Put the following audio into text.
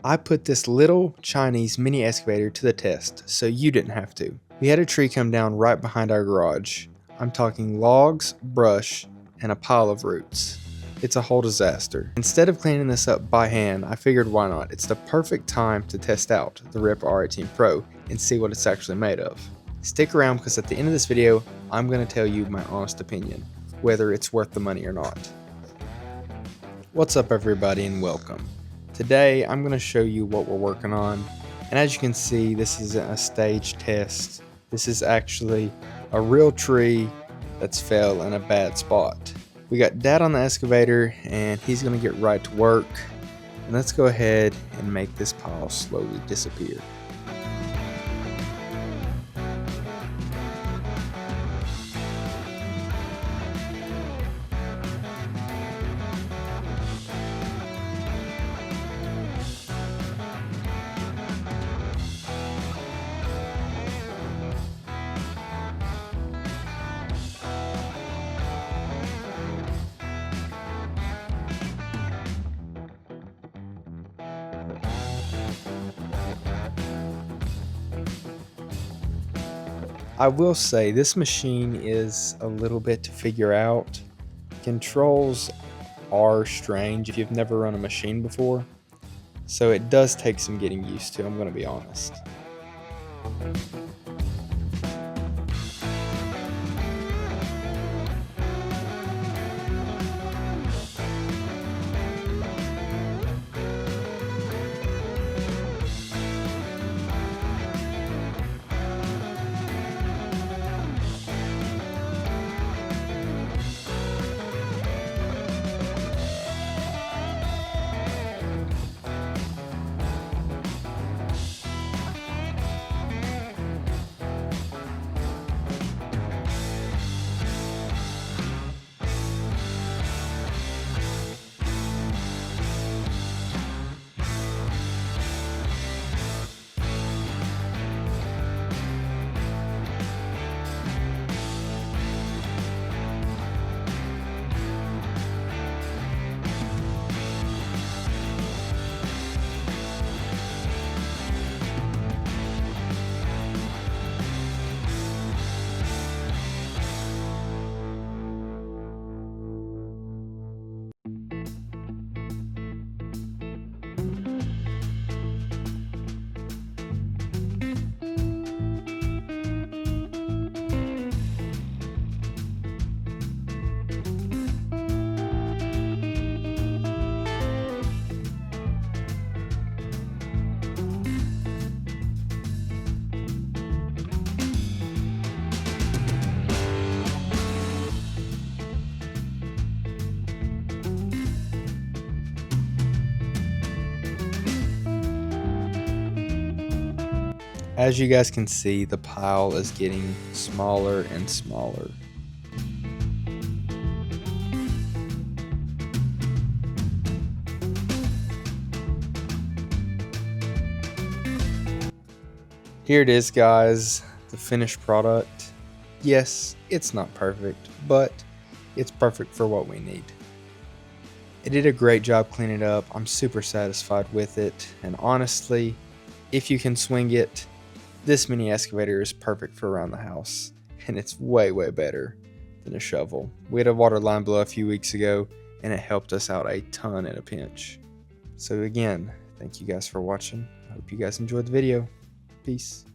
I put this little Chinese mini excavator to the test, so you didn't have to. We had a tree come down right behind our garage. I'm talking logs, brush, and a pile of roots. It's a whole disaster. Instead of cleaning this up by hand, I figured why not. It's the perfect time to test out the Rippa R18 Pro and see what it's actually made of. Stick around because at the end of this video, I'm going to tell you my honest opinion, whether it's worth the money or not. What's up everybody and welcome. Today I'm going to show you what we're working on, and as you can see, this isn't a stage test. This is actually a real tree that's fell in a bad spot. We got Dad on the excavator and he's going to get right to work, and let's go ahead and make this pile slowly disappear. I will say this machine is a little bit to figure out. Controls are strange if you've never run a machine before, so it does take some getting used to, I'm going to be honest. As you guys can see, the pile is getting smaller and smaller. Here it is, guys, the finished product. Yes, it's not perfect, but it's perfect for what we need. It did a great job cleaning it up. I'm super satisfied with it, and honestly, if you can swing it, this mini excavator is perfect for around the house, and it's way better than a shovel. We had a water line blow a few weeks ago, and it helped us out a ton in a pinch. So again, thank you guys for watching. I hope you guys enjoyed the video. Peace.